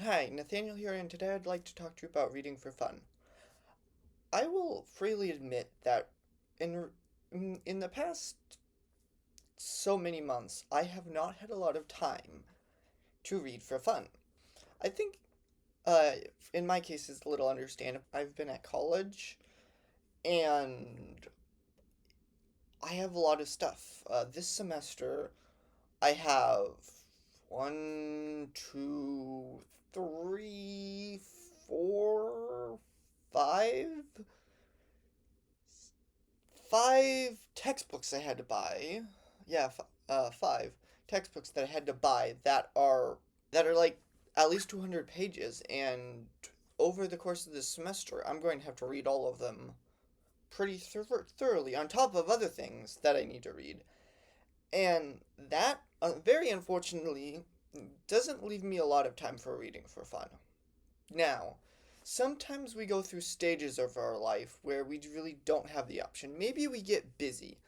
Hi, Nathaniel here, and today I'd like to talk to you about reading for fun. I will freely admit that in in the past so many months, I have not had a lot of time to read for fun. I think, uh, in my case, it's a little understandable. I've been at college, and I have a lot of stuff. This semester, I have one, two, three, four, five five textbooks I had to buy. Yeah, five textbooks that I had to buy that are like at least 200 pages, and over the course of this semester, I'm going to have to read all of them pretty thoroughly, on top of other things that I need to read. And that, very unfortunately, doesn't leave me a lot of time for reading for fun. Now, sometimes we go through stages of our life where we really don't have the option. Maybe we get busy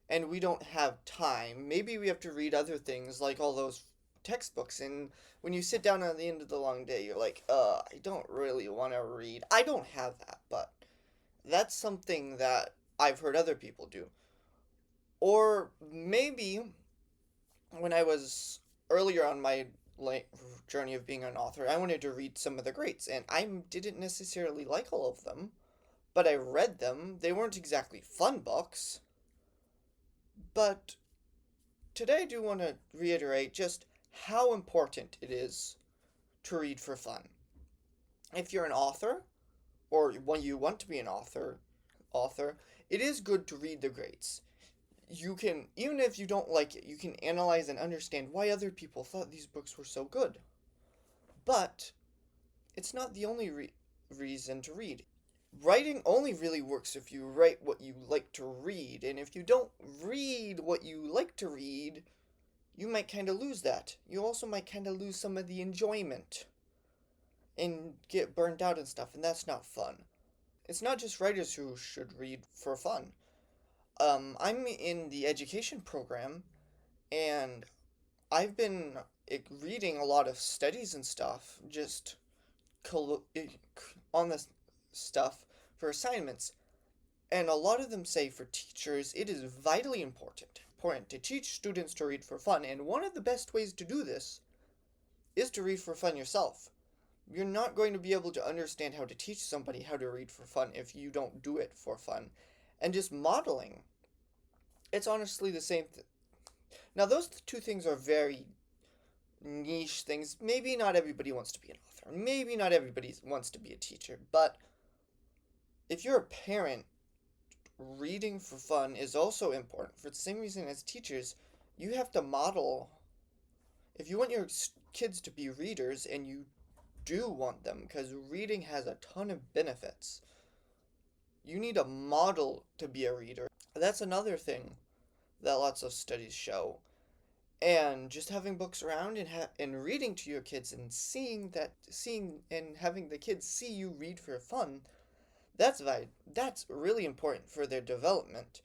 and we don't have time. Maybe we have to read other things like all those textbooks. And when you sit down at the end of the long day, you're like, I don't really want to read. I don't have that, but that's something that I've heard other people do. Or maybe when I was earlier on my like journey of being an author, I wanted to read some of the greats, and I didn't necessarily like all of them, but I read them. They weren't exactly fun books, but today I do want to reiterate just how important it is to read for fun. If you're an author, or when you want to be an author, it is good to read the greats. You can, even if you don't like it, you can analyze and understand why other people thought these books were so good. But it's not the only reason to read. Writing only really works if you write what you like to read, and if you don't read what you like to read, you might kind of lose that. You also might kind of lose some of the enjoyment and get burned out and stuff, and that's not fun. It's not just writers who should read for fun. I'm in the education program, and I've been reading a lot of studies and stuff, just on this stuff for assignments. And a lot of them say for teachers, it is vitally important to teach students to read for fun. And one of the best ways to do this is to read for fun yourself. You're not going to be able to understand how to teach somebody how to read for fun if you don't do it for fun. And just modeling, it's honestly the same. Now, those two things are very niche things. Maybe not everybody wants to be an author. Maybe not everybody wants to be a teacher. But if you're a parent, reading for fun is also important. For the same reason as teachers, you have to model. If you want your kids to be readers, and you do want them, because reading has a ton of benefits, you need a model to be a reader. That's another thing that lots of studies show. And just having books around and reading to your kids and seeing and having the kids see you read for fun, that's really important for their development.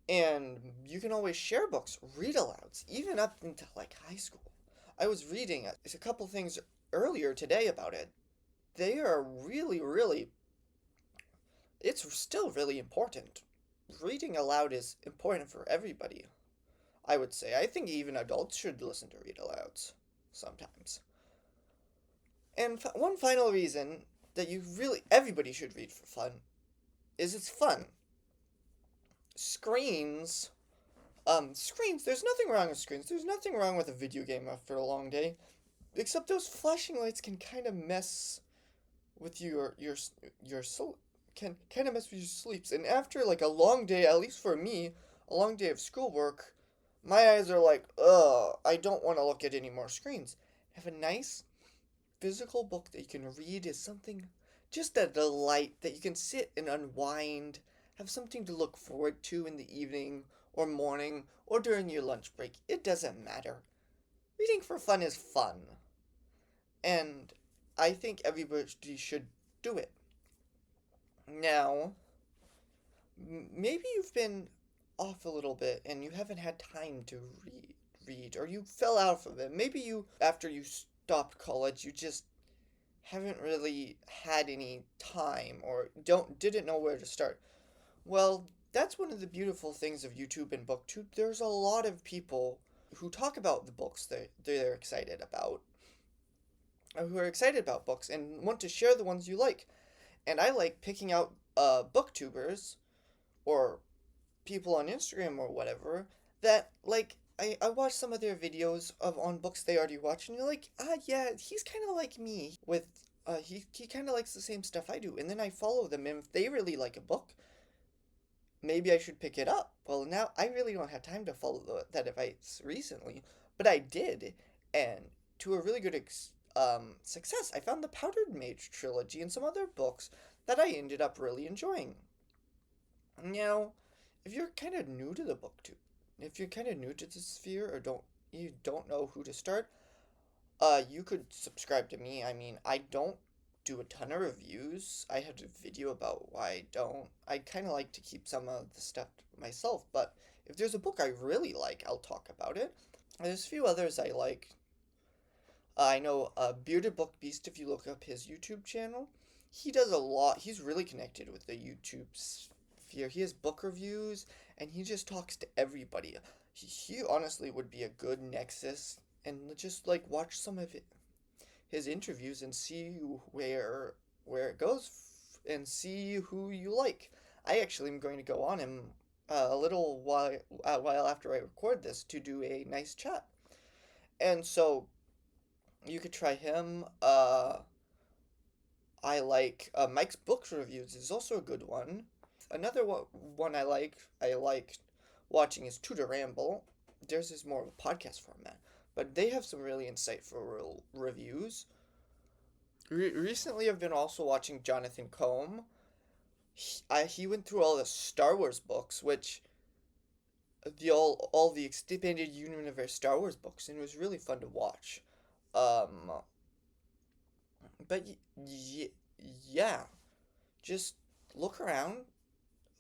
And you can always share books, read alouds, even up into like high school. I was reading a couple things earlier today about it. They are really, it's still really important. Reading aloud is important for everybody, I would say. I think even adults should listen to read alouds sometimes. And one final reason that everybody should read for fun is it's fun. Screens, there's nothing wrong with screens. There's nothing wrong with a video game after a long day. Except those flashing lights can kind of mess with your soul, can kind of mess with your sleeps. And after like a long day, at least for me, a long day of schoolwork, my eyes are like, ugh, I don't want to look at any more screens. Have a nice physical book that you can read is something, just a delight that you can sit and unwind, have something to look forward to in the evening or morning or during your lunch break. It doesn't matter. Reading for fun is fun. And I think everybody should do it. Now, maybe you've been off a little bit and you haven't had time to read, or you fell out of it. Maybe after you stopped college, you just haven't really had any time or didn't know where to start. Well, that's one of the beautiful things of YouTube and BookTube. There's a lot of people who talk about the books they're excited about, or who are excited about books and want to share the ones you like. And I like picking out booktubers or people on Instagram or whatever that like I watch some of their videos of on books they already watched and you're like, yeah, he's kinda like me with he kinda likes the same stuff I do. And then I follow them and if they really like a book, maybe I should pick it up. Well now I really don't have time to follow that advice recently, but I did, and to a really good success. I found the Powdered Mage trilogy and some other books that I ended up really enjoying. Now, if you're kind of new to the booktube, if you're kind of new to the sphere or don't know who to start, you could subscribe to me. I mean, I don't do a ton of reviews. I had a video about why I don't. I kind of like to keep some of the stuff to myself, but if there's a book I really like, I'll talk about it. There's a few others I like. I know Bearded Book Beast, if you look up his YouTube channel, he does a lot. He's really connected with the YouTube sphere. He has book reviews and he just talks to everybody. He honestly would be a good nexus and just like watch some of his interviews and see where it goes and see who you like. I actually am going to go on him a little while after I record this to do a nice chat. And so you could try him. I like Mike's Books Reviews is also a good one. Another one I like watching is Tudor Ramble. Theirs is more of a podcast format, but they have some really insightful reviews. Recently, I've been also watching Jonathan Combe. He went through all the Star Wars books, which all the expanded universe Star Wars books, and it was really fun to watch. Um, but yeah, just look around,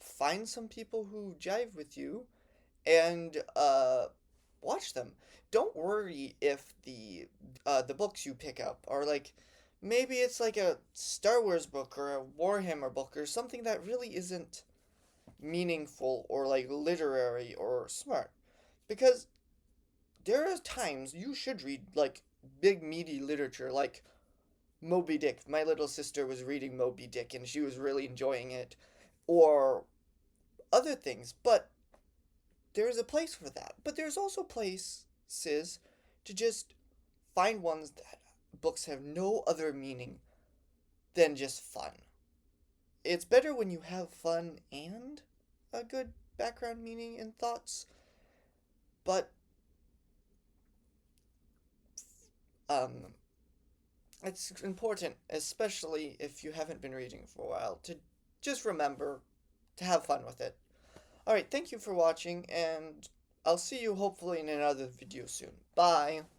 find some people who jive with you, and watch them. Don't worry if the books you pick up are like maybe it's like a Star Wars book or a Warhammer book or something that really isn't meaningful or like literary or smart. Because there are times you should read like big meaty literature like Moby Dick. My little sister was reading Moby Dick and she was really enjoying it. Or other things, but there is a place for that. But there's also places to just find ones that books have no other meaning than just fun. It's better when you have fun and a good background meaning and thoughts, but um, it's important, especially if you haven't been reading for a while, to just remember to have fun with it. Alright, thank you for watching, and I'll see you hopefully in another video soon. Bye!